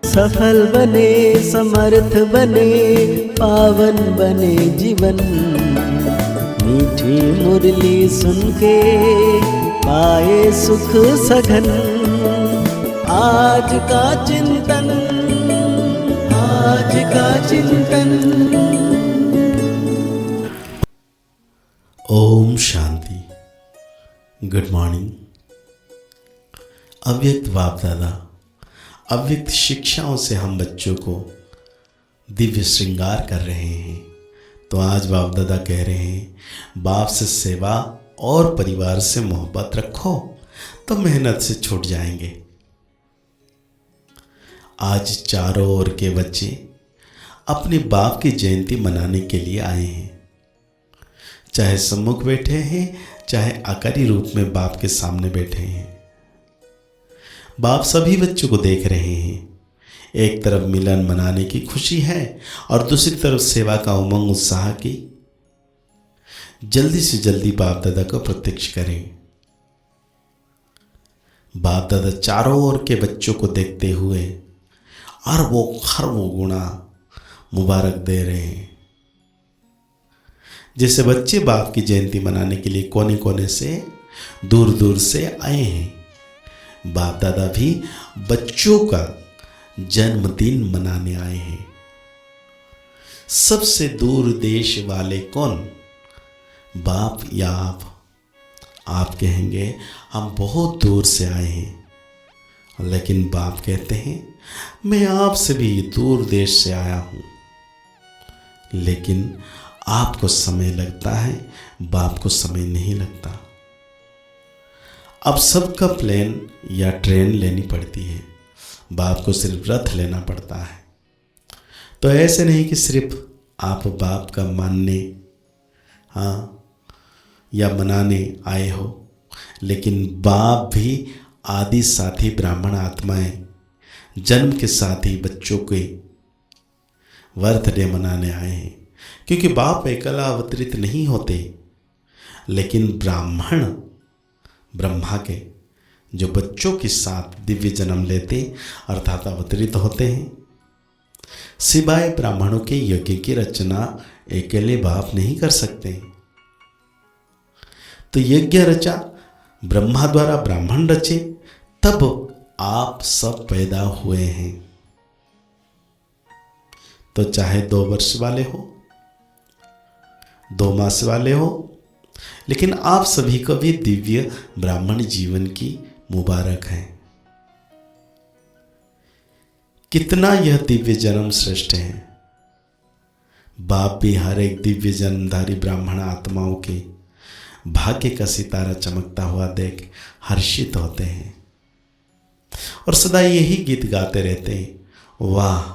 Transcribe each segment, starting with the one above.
सफल बने, समर्थ बने, पावन बने जीवन। मीठी मुरली सुन के पाए सुख सघन। आज का चिंतन, आज का चिंतन। ओम शांति। Good morning. अव्यक्त बाप दादा, अव्यक्त शिक्षाओं से हम बच्चों को दिव्य श्रृंगार कर रहे हैं। तो आज बाप दादा कह रहे हैं, बाप से सेवा और परिवार से मोहब्बत रखो तो मेहनत से छूट जाएंगे। आज चारों ओर के बच्चे अपने बाप की जयंती मनाने के लिए आए हैं। चाहे सम्मुख बैठे हैं, चाहे आकारी रूप में बाप के सामने बैठे हैं। बाप सभी बच्चों को देख रहे हैं। एक तरफ मिलन मनाने की खुशी है और दूसरी तरफ सेवा का उमंग उत्साह की। जल्दी से जल्दी बाप दादा को प्रत्यक्ष करें। बाप दादा चारों ओर के बच्चों को देखते हुए अरबों खरबों गुणा मुबारक दे रहे हैं। जैसे बच्चे बाप की जयंती मनाने के लिए कोने कोने से दूर दूर से आए हैं, बाप दादा भी बच्चों का जन्मदिन मनाने आए हैं। सबसे दूर देश वाले कौन? बाप या आप? आप कहेंगे हम बहुत दूर से आए हैं, लेकिन बाप कहते हैं मैं आपसे भी दूर देश से आया हूं, लेकिन आपको समय लगता है, बाप को समय नहीं लगता। अब सबका प्लेन या ट्रेन लेनी पड़ती है, बाप को सिर्फ रथ लेना पड़ता है। तो ऐसे नहीं कि सिर्फ आप बाप का मानने या मनाने आए हो, लेकिन बाप भी आदि साथी ब्राह्मण आत्माएं जन्म के साथ ही बच्चों के बर्थडे मनाने आए हैं। क्योंकि बाप एकला अवतरित नहीं होते, लेकिन ब्राह्मण ब्रह्मा के जो बच्चों के साथ दिव्य जन्म लेते अर्थात अवतरित होते हैं। सिवाय ब्राह्मणों के यज्ञ की रचना अकेले बाप नहीं कर सकते। तो यज्ञ रचा, ब्रह्मा द्वारा ब्राह्मण रचे, तब आप सब पैदा हुए हैं। तो चाहे 2 वर्ष वाले हो, 2 मास वाले हो, लेकिन आप सभी को भी दिव्य ब्राह्मण जीवन की मुबारक है। कितना यह दिव्य जन्म श्रेष्ठ है। बाप भी हर एक दिव्य जन्मधारी ब्राह्मण आत्माओं के भाग्य का सितारा चमकता हुआ देख हर्षित होते हैं और सदा यही गीत गाते रहते हैं, वाह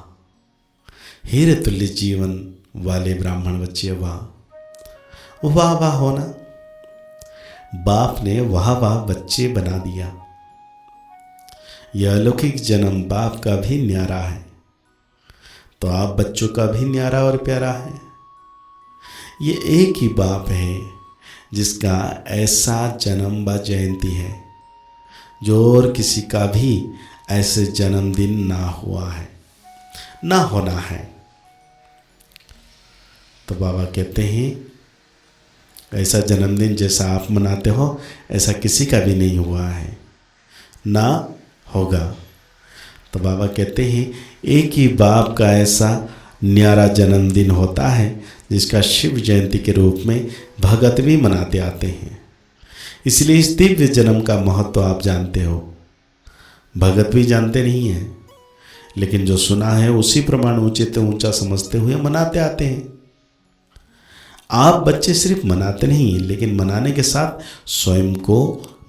हीरे तुल्य जीवन वाले ब्राह्मण बच्चे, वाह वाह वाह होना। बाप ने वाह वाह बच्चे बना दिया। यह अलौकिक जन्म बाप का भी न्यारा है, तो आप बच्चों का भी न्यारा और प्यारा है। ये एक ही बाप है जिसका ऐसा जन्म व जयंती है जो और किसी का भी ऐसे जन्मदिन ना हुआ है, ना होना है। तो बाबा कहते हैं ऐसा जन्मदिन जैसा आप मनाते हो ऐसा किसी का भी नहीं हुआ है, ना होगा। तो बाबा कहते हैं एक ही बाप का ऐसा न्यारा जन्मदिन होता है जिसका शिव जयंती के रूप में भगत भी मनाते आते हैं। इसलिए इस दिव्य जन्म का महत्व आप जानते हो, भगत भी जानते नहीं हैं, लेकिन जो सुना है उसी प्रमाण ऊंचे से ऊंचा समझते हुए मनाते आते हैं। आप बच्चे सिर्फ मनाते नहीं, लेकिन मनाने के साथ स्वयं को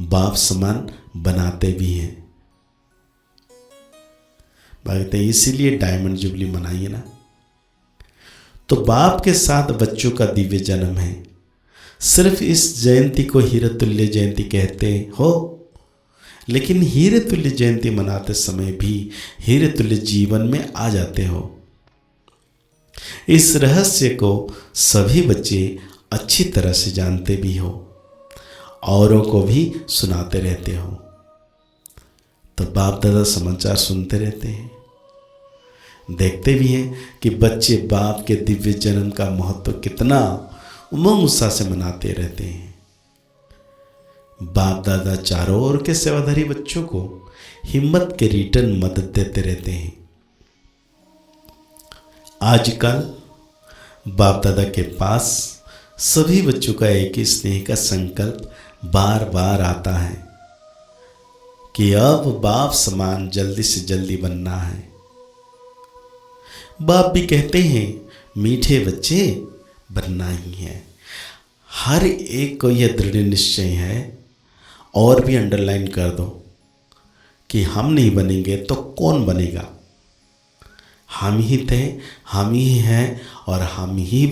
बाप समान बनाते भी हैं। भागते इसीलिए डायमंड जुबली मनाइए ना। तो बाप के साथ बच्चों का दिव्य जन्म है। सिर्फ इस जयंती को हीरे तुल्य जयंती कहते हो, लेकिन हीरे तुल्य जयंती मनाते समय भी हीरे तुल्य जीवन में आ जाते हो। इस रहस्य को सभी बच्चे अच्छी तरह से जानते भी हो, औरों को भी सुनाते रहते हो। तो बाप दादा समाचार सुनते रहते हैं। देखते भी हैं कि बच्चे बाप के दिव्य जन्म का महत्व कितना उमंग उत्साह से मनाते रहते हैं। बाप दादा चारों ओर के सेवाधारी बच्चों को हिम्मत के रिटर्न मदद देते रहते हैं। आजकल बाप दादा के पास सभी बच्चों का एक ही स्नेह का संकल्प बार बार आता है कि अब बाप समान जल्दी से जल्दी बनना है। बाप भी कहते हैं मीठे बच्चे बनना ही है। हर एक को यह दृढ़ निश्चय है, और भी अंडरलाइन कर दो कि हम नहीं बनेंगे तो कौन बनेगा। हम ही थे, हम ही हैं, और हम ही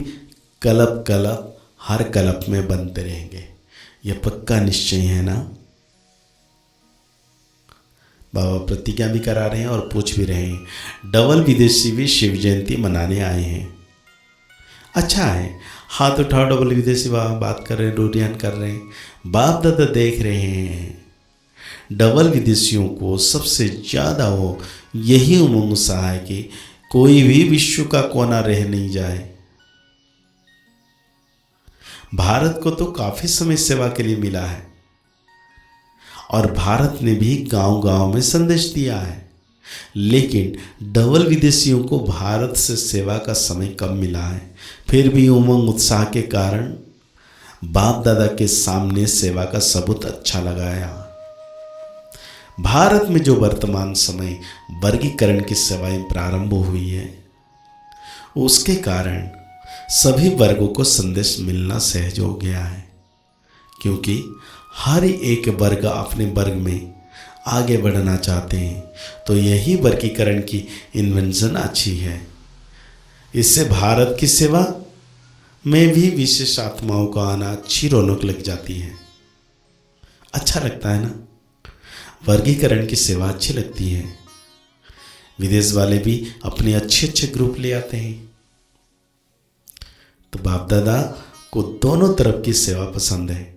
कलप कलप हर कलप में बनते रहेंगे। यह पक्का निश्चय है ना। बाबा प्रतिज्ञा भी करा रहे हैं और पूछ भी रहे हैं। डबल विदेशी भी शिव जयंती मनाने आए हैं। अच्छा है, हाथ उठाओ। डबल विदेशी बाबा बात कर रहे हैं, डोरियान कर रहे हैं, बाप दादा देख रहे हैं। डबल विदेशियों को सबसे ज़्यादा वो यही उमंग उत्साह है कि कोई भी विश्व का कोना रह नहीं जाए। भारत को तो काफ़ी समय सेवा के लिए मिला है, और भारत ने भी गांव-गांव में संदेश दिया है, लेकिन डबल विदेशियों को भारत से सेवा का समय कम मिला है। फिर भी उमंग उत्साह के कारण बाप दादा के सामने सेवा का सबूत अच्छा लगाया। भारत में जो वर्तमान समय वर्गीकरण की सेवाएं प्रारंभ हुई है, उसके कारण सभी वर्गों को संदेश मिलना सहज हो गया है, क्योंकि हर एक वर्ग अपने वर्ग में आगे बढ़ना चाहते हैं। तो यही वर्गीकरण की इन्वेंशन अच्छी है। इससे भारत की सेवा में भी विशेष आत्माओं का आना अच्छी रौनक लग जाती है। अच्छा लगता है ना। वर्गीकरण की सेवा अच्छी लगती है। विदेश वाले भी अपने अच्छे अच्छे ग्रुप ले आते हैं। तो बाप दादा को दोनों तरफ की सेवा पसंद है।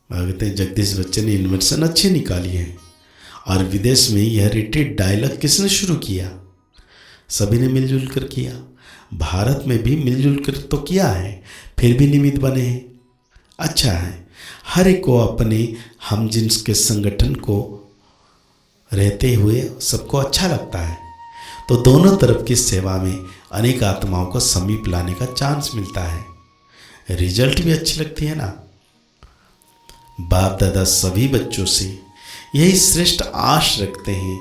कहते हैं जगदीश बच्चे ने इन्वेंशन अच्छी निकाली है। और विदेश में यह रिट्रीट डायलॉग किसने शुरू किया? सभी ने मिलजुल कर किया। भारत में भी मिलजुल कर तो किया है, फिर भी निमित्त बने हैं। अच्छा है, हर एक को अपने हम जिन्स के संगठन को रहते हुए सबको अच्छा लगता है। तो दोनों तरफ की सेवा में अनेक आत्माओं को समीप लाने का चांस मिलता है। रिजल्ट भी अच्छी लगती है ना। बाप दादा सभी बच्चों से यही श्रेष्ठ आश रखते हैं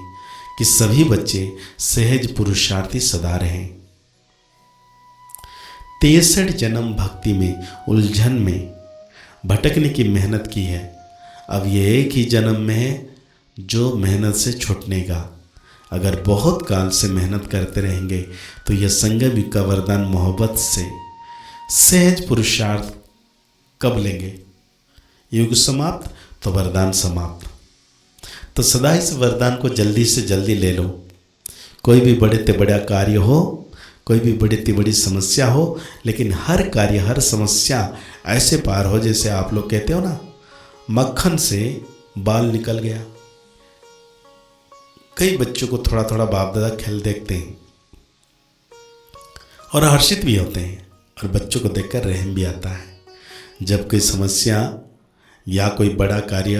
कि सभी बच्चे सहज पुरुषार्थी सदा रहें। 63 जन्म भक्ति में उलझन में भटकने की मेहनत की है। अब ये एक ही जन्म में है जो मेहनत से छूटने का। अगर बहुत काल से मेहनत करते रहेंगे तो यह संगम युग का वरदान मोहब्बत से सहज पुरुषार्थ कब लेंगे? युग समाप्त तो वरदान समाप्त। तो सदा इस वरदान को जल्दी से जल्दी ले लो। कोई भी बड़े से बड़ा कार्य हो, कोई भी बड़ी से बड़ी समस्या हो, लेकिन हर कार्य हर समस्या ऐसे पार हो जैसे आप लोग कहते हो ना, मक्खन से बाल निकल गया। कई बच्चों को थोड़ा थोड़ा बाप दादा खेल देखते हैं और हर्षित भी होते हैं, और बच्चों को देखकर रहम भी आता है। जब कोई समस्या या कोई बड़ा कार्य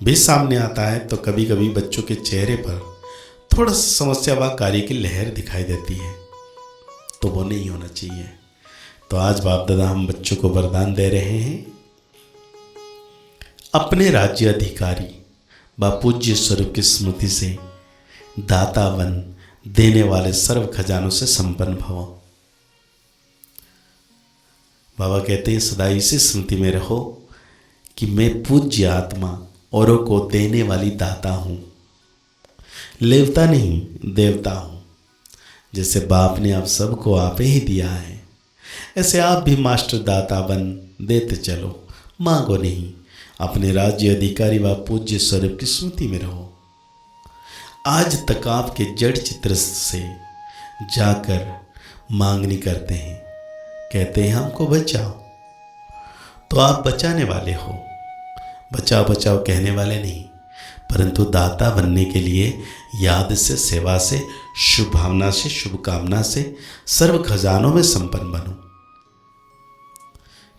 भी सामने आता है तो कभी कभी बच्चों के चेहरे पर थोड़ा सा समस्या व कार्य की लहर दिखाई देती है। तो वो नहीं होना चाहिए। तो आज बाप दादा हम बच्चों को वरदान दे रहे हैं, अपने राज्य अधिकारी व पूज्य स्वरूप की स्मृति से दाता बन देने वाले सर्व खजानों से संपन्न भव। बाबा कहते हैं सदा इसी स्मृति में रहो कि मैं पूज्य आत्मा औरों को देने वाली दाता हूँ। लेवता नहीं, देवता हूँ। जैसे बाप ने आप सबको आपे ही दिया है, ऐसे आप भी मास्टर दाता बन देते चलो। मांगो नहीं, अपने राज्य अधिकारी व पूज्य स्वरूप की स्मृति में रहो। आज तक आपके जड़ चित्र से जाकर मांगनी करते हैं, कहते हैं हमको बचाओ, तो आप बचाने वाले हो। बचाओ बचाओ कहने वाले नहीं, परंतु दाता बनने के लिए याद से, सेवा से, शुभ भावना से, शुभकामना से सर्व खजानों में संपन्न बनो।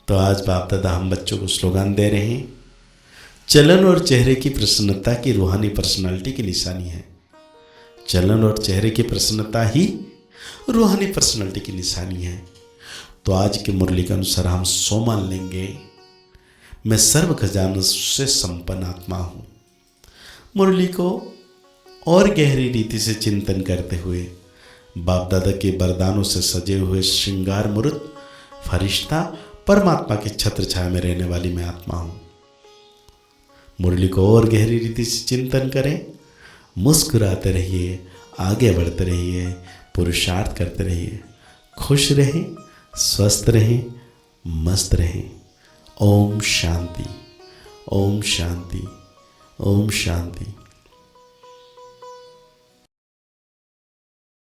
तो आज बाप दादा हम बच्चों को स्लोगन दे रहे हैं, चलन और चेहरे की प्रसन्नता की रूहानी पर्सनालिटी की निशानी है। चलन और चेहरे की प्रसन्नता ही रूहानी पर्सनालिटी की निशानी है। तो आज की मुरली के अनुसार हम सो मान लेंगे, मैं सर्व खजानों से संपन्न आत्मा हूँ। मुरली को और गहरी रीति से चिंतन करते हुए बाप दादा के वरदानों से सजे हुए श्रृंगार मूर्त फरिश्ता परमात्मा के छत्र छाया में रहने वाली मैं आत्मा हूँ। मुरली को और गहरी रीति से चिंतन करें, मुस्कुराते रहिए, आगे बढ़ते रहिए, पुरुषार्थ करते रहिए, खुश रहें, स्वस्थ रहें, मस्त रहें। ओम शांति, ओम शांति, ओम शांति।